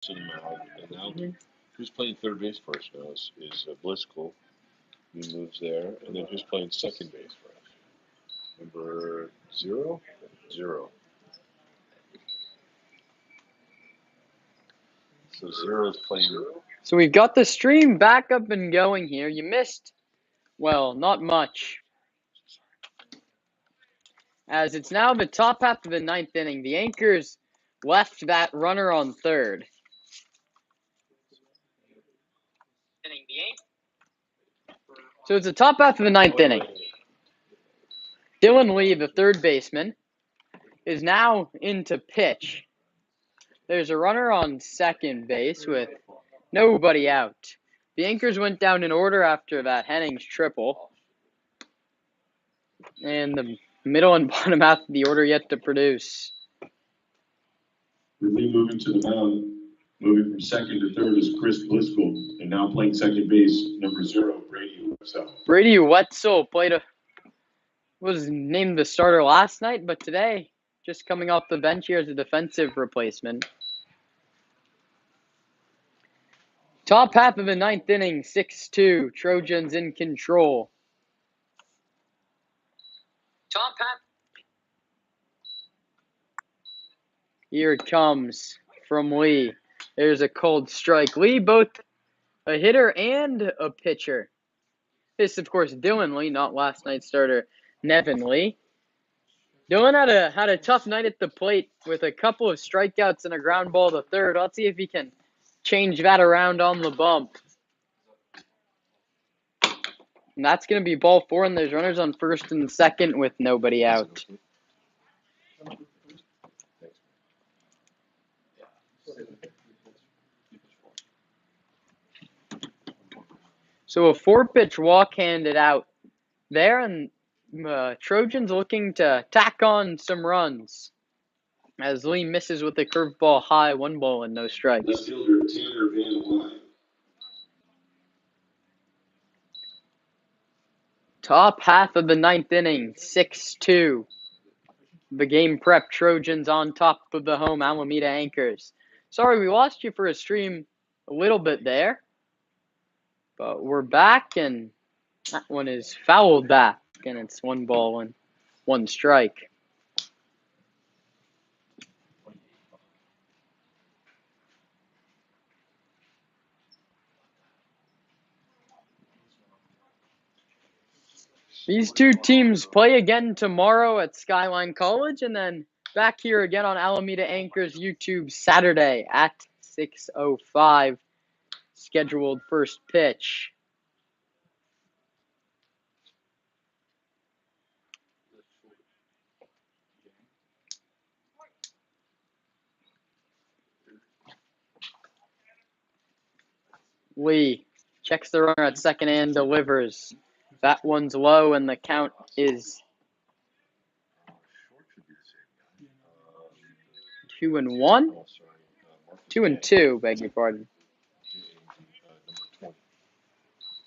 to the mound. And now who's playing third base for us now is Bliscoe. He moves there. And then who's playing second base for us? Number 0? 0. So 0 is playing. So we've got the stream back up and going here. You missed, well, not much. As it's now the top half of the ninth inning. The Anchors left that runner on third. So it's the top half of the ninth inning. Dylan Lee, the third baseman, is now into pitch. There's a runner on second base with nobody out. The Anchors went down in order after that Hennings triple. And the middle and bottom half of the order yet to produce. Ridley moving to the mound. Moving from second to third is Chris Bliscoe. And now playing second base, number 0, Brady Wetzel. Brady Wetzel was named the starter last night, but today, just coming off the bench here as a defensive replacement. Top half of the ninth inning, 6-2. Trojans in control. Top half. Here it comes from Lee. There's a cold strike. Lee, both a hitter and a pitcher. This, of course, Dylan Lee, not last night's starter, Nevin Lee. Dylan had a tough night at the plate with a couple of strikeouts and a ground ball to third. Let's see if he can change that around on the bump. And that's going to be ball 4, and there's runners on first and second with nobody out. So a 4-pitch walk handed out there, and Trojans looking to tack on some runs as Lee misses with a curveball high, 1 ball and no strikes. Left fielder Tanner Van Wyne. Top half of the ninth inning, 6-2. The GamePrep Trojans on top of the home Alameda Anchors. Sorry, we lost you for a stream a little bit there. But we're back, and that one is fouled back, and it's 1 ball and 1 strike. These two teams play again tomorrow at Skyline College, and then back here again on Alameda Anchors YouTube Saturday at 6:05. Scheduled first pitch. Lee checks the runner at second and delivers. That one's low, and the count is 2-1? 2-2, beg your pardon.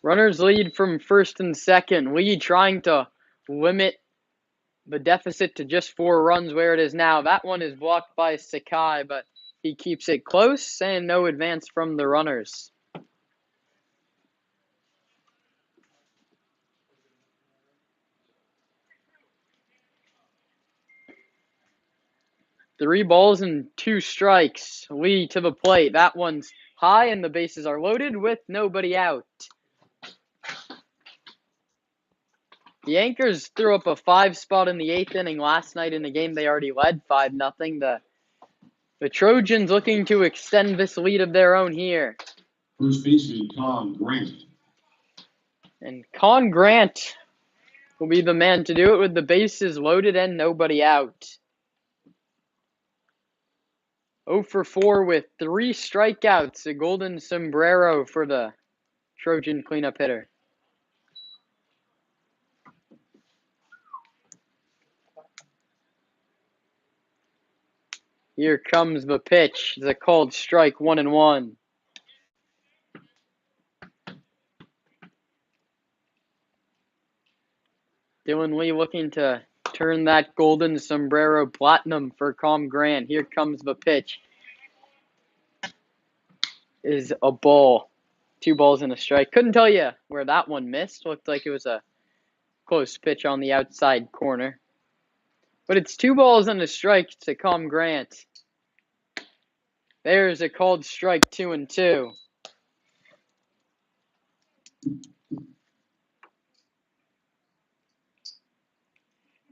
Runners lead from first and second. Lee trying to limit the deficit to just 4 runs where it is now. That one is blocked by Sakai, but he keeps it close and no advance from the runners. Three balls and 2 strikes. Lee to the plate. That one's high, and the bases are loaded with nobody out. The Anchors threw up a 5 spot in the 8th inning last night in a game they already led 5-0. The Trojans looking to extend this lead of their own here. First baseman Con Grant. And Con Grant will be the man to do it with the bases loaded and nobody out. 0 for 4 with 3 strikeouts. A golden sombrero for the Trojan cleanup hitter. Here comes the pitch. It's a called strike, 1-1. Dylan Lee looking to turn that golden sombrero platinum for Con Grant. Here comes the pitch. is a ball. 2 balls and a strike. Couldn't tell you where that one missed. Looked like it was a close pitch on the outside corner. But it's 2 balls and a strike to Com Grant. There's a called strike, 2-2.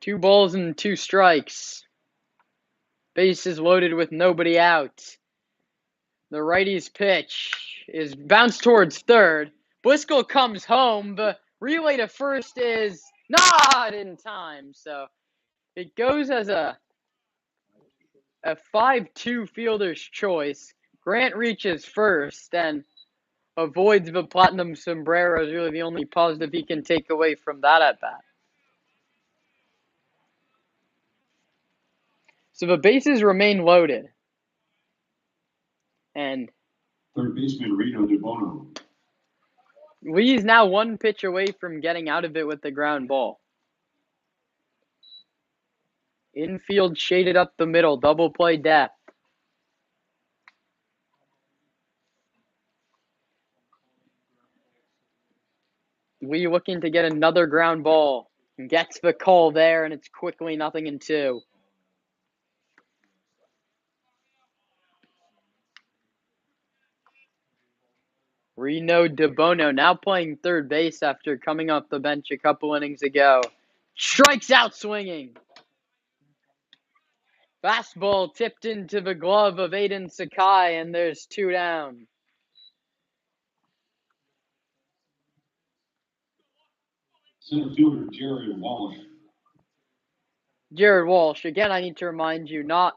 Two balls and 2 strikes. Bases loaded with nobody out. The righty's pitch is bounced towards third. Bliscoe comes home. The relay to first is not in time. So it goes as a 5-2 fielder's choice. Grant reaches first and avoids the platinum sombrero is really the only positive he can take away from that at bat. So the bases remain loaded. And Third baseman Reno DeBono. Lee's now 1 pitch away from getting out of it with the ground ball. Infield shaded up the middle, double play depth. Lee looking to get another ground ball. Gets the call there, and it's quickly 0-2. Reno DeBono now playing third base after coming off the bench a couple innings ago. Strikes out swinging. Fastball tipped into the glove of Aiden Sakai, and there's 2 down. Center fielder Jared Walsh. Jared Walsh, again, I need to remind you, not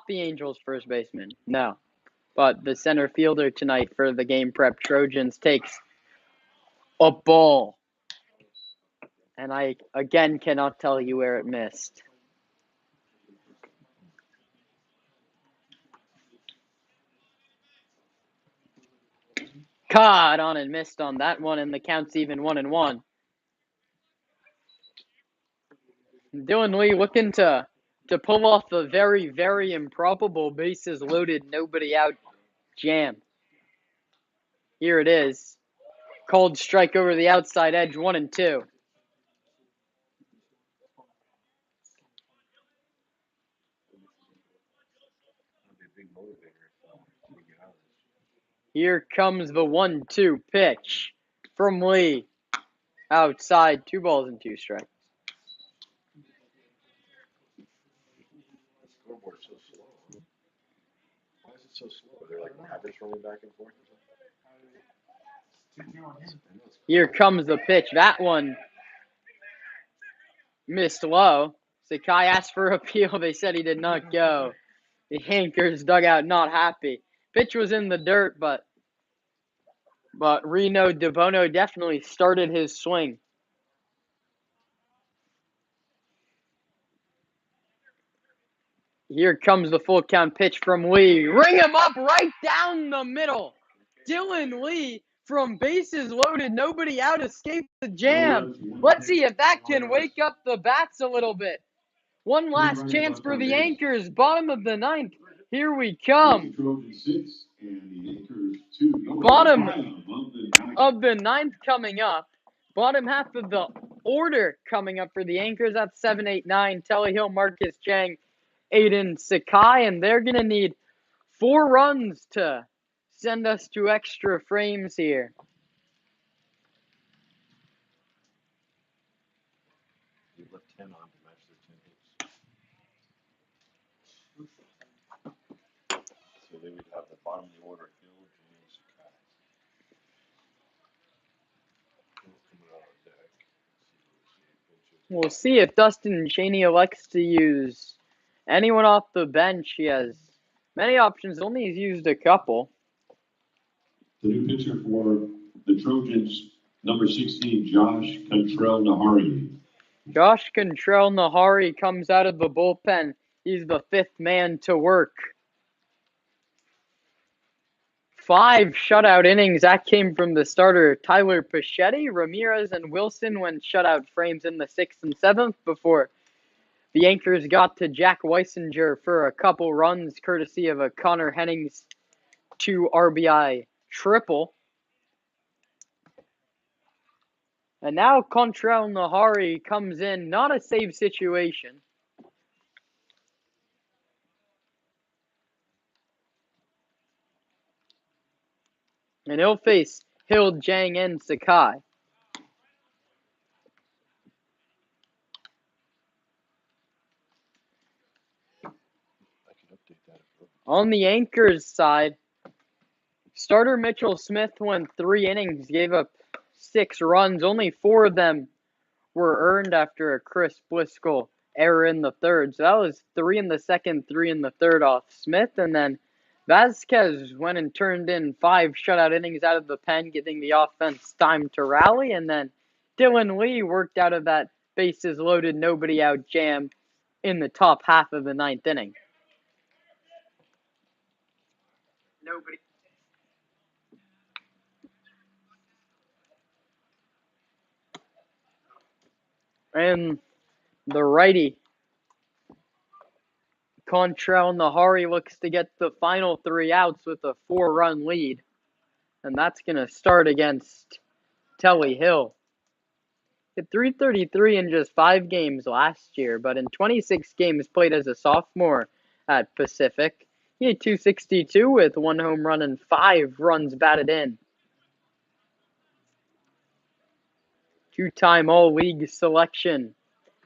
the Angels' first baseman, no. But the center fielder tonight for the GamePrep Trojans takes a ball. And I, again, cannot tell you where it missed. Caught on and missed on that one, and the count's even 1-1. Dylan Lee looking to pull off the very, very improbable bases loaded, nobody out jam. Here it is. Cold strike over the outside edge, 1-2. Here comes the 1-2 pitch from Lee. Outside, 2 balls and 2 strikes. Scoreboard's so slow. Why is it so slow? They're like rabbits rolling back and forth or something? Here comes the pitch. That one missed low. Sakai asked for appeal. They said he did not go. The Anchors dugout not happy. Pitch was in the dirt, but Reno DeBono definitely started his swing. Here comes the full count pitch from Lee. Ring him up right down the middle. Dylan Lee from bases loaded, nobody out, escaped the jam. Let's see if that can wake up the bats a little bit. One last chance for the Anchors, bottom of the 9th. Here we come. Bottom of the 9th coming up. Bottom half of the order coming up for the Anchors. That's 7, 8, 9. Telly Hill, Marcus Chang, Aiden Sakai. And they're going to need 4 runs to send us to extra frames here. You left 10 on to match their 10 hits. So they would have the bottom of the order, Hill, James, Sakai. We'll see if Dustin Cheney elects to use anyone off the bench. He has many options, only he's used a couple. The new pitcher for the Trojans, number 16, Josh Contrell-Nahari. Josh Contrell-Nahari comes out of the bullpen. He's the 5th man to work. 5 shutout innings. That came from the starter Tyler Pachetti. Ramirez and Wilson went shutout frames in the 6th and 7th before the Anchors got to Jack Weisinger for a couple runs, courtesy of a Connor Hennings 2 RBI triple. And now Contrail Nahari comes in, not a save situation. And he'll face Hill, Jang, and Sakai. I can update that. On the Anchors side, starter Mitchell Smith went 3 innings, gave up 6 runs. Only 4 of them were earned after a Chris Bliscoe error in the third. So that was 3 in the second, 3 in the third off Smith. And then Vasquez went and turned in 5 shutout innings out of the pen, giving the offense time to rally. And then Dylan Lee worked out of that bases loaded, nobody out jam in the top half of the 9th inning. And the righty, Contrail Nahari, looks to get the final 3 outs with a 4-run lead. And that's going to start against Telly Hill. Hit .333 in just 5 games last year, but in 26 games played as a sophomore at Pacific, he hit .262 with 1 home run and 5 runs batted in. 2-time All-League selection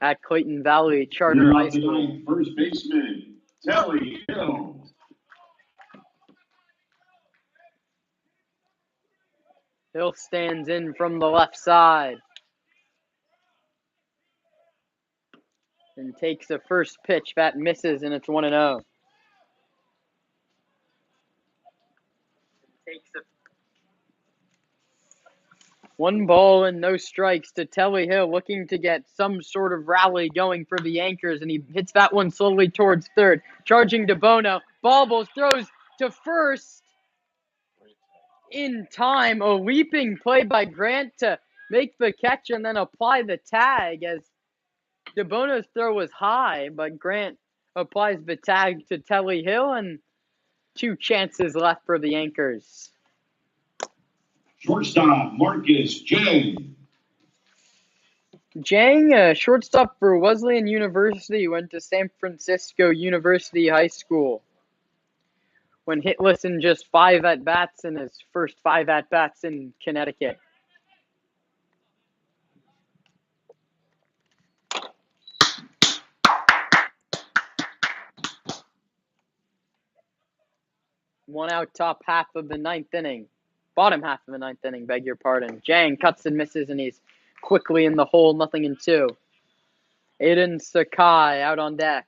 at Clayton Valley Charter High School. First baseman, Telly Hill. Hill stands in from the left side and takes the first pitch. That misses, and it's 1-0. One ball and no strikes to Telly Hill, looking to get some sort of rally going for the Anchors, and he hits that one slowly towards third. Charging to Bono. Baubles throws to first in time. A leaping play by Grant to make the catch and then apply the tag, as DeBono's throw was high, but Grant applies the tag to Telly Hill, and 2 chances left for the Anchors. Shortstop, Marcus Jang. Jang, shortstop for Wesleyan University, went to San Francisco University High School. When hitless in just 5 at-bats in his first 5 at-bats in Connecticut. One out, top half of the 9th inning. Bottom half of the 9th inning, beg your pardon. Jang cuts and misses, and he's quickly in the hole, 0-2. Aiden Sakai out on deck.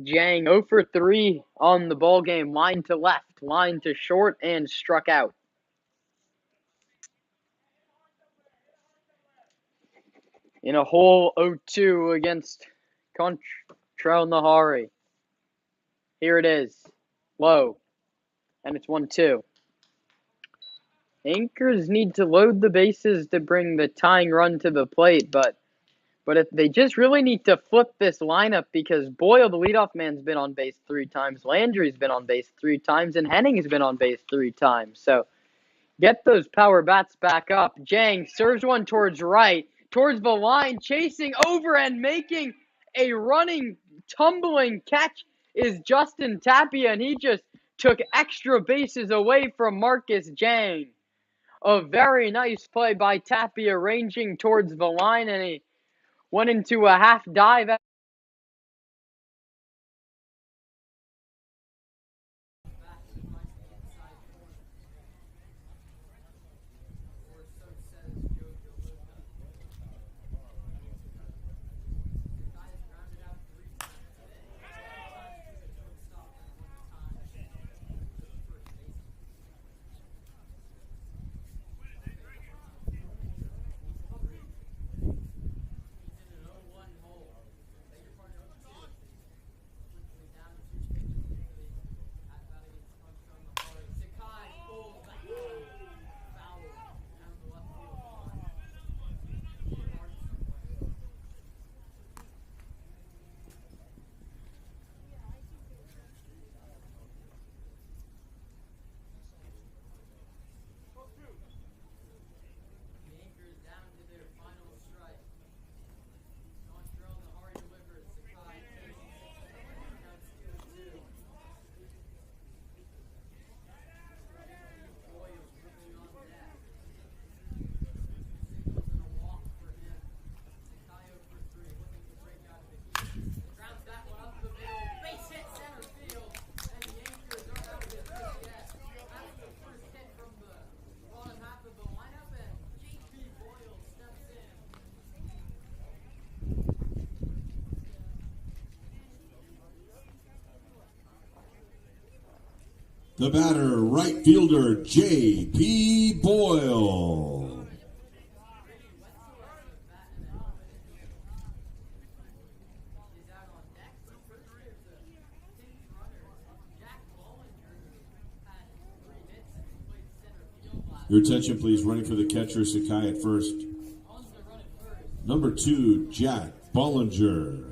Jang 0 for 3 on the ball game. Line to left, line to short, and struck out. In a hole 0-2 against Contrail Nahari. Here it is. Low. And it's 1-2. Anchors need to load the bases to bring the tying run to the plate, but if they just really need to flip this lineup, because Boyle, the leadoff man's been on base 3 times, Landry's been on base 3 times, and Henning's been on base 3 times. So get those power bats back up. Jang serves one towards right, towards the line, chasing over and making a running, tumbling catch is Justin Tapia, and he just took extra bases away from Marcus Jang. A very nice play by Tapia, ranging towards the line, and he went into a half dive. The batter, right fielder J.P. Boyle. Your attention, please. Running for the catcher, Sakai at first. Number 2, Jack Bollinger.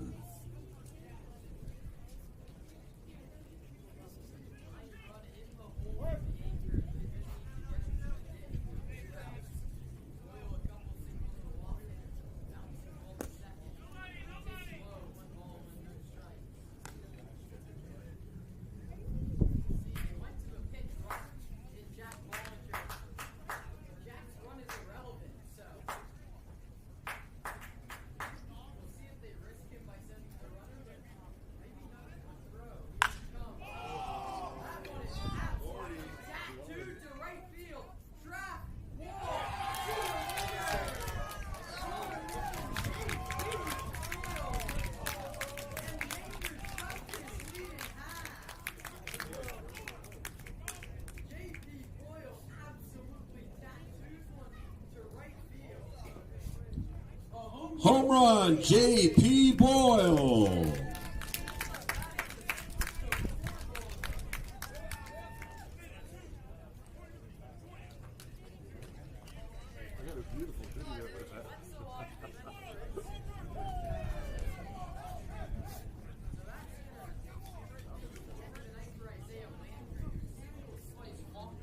Home run, J.P. Boyle.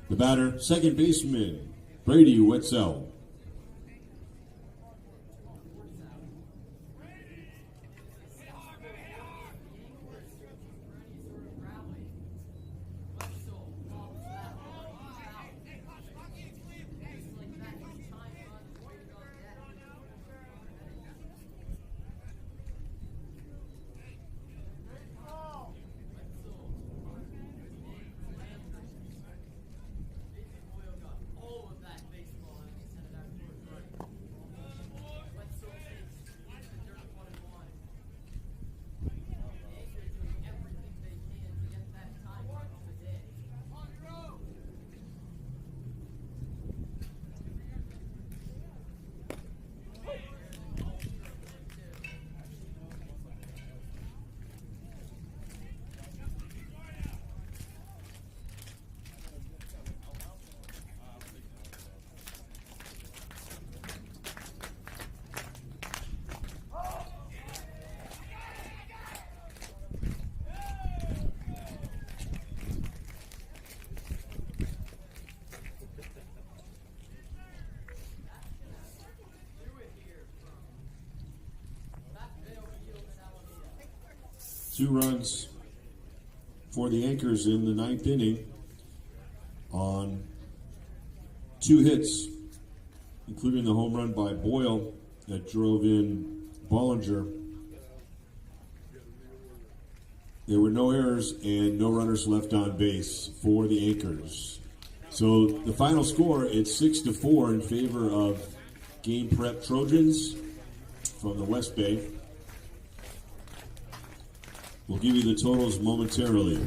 The batter, second baseman, Brady Wetzel. Two runs for the Anchors in the ninth inning on 2 hits, including the home run by Boyle that drove in Bollinger. There were no errors and no runners left on base for the Anchors. So the final score, it's 6-4 in favor of GamePrep Trojans from the West Bay. We'll give you the totals momentarily.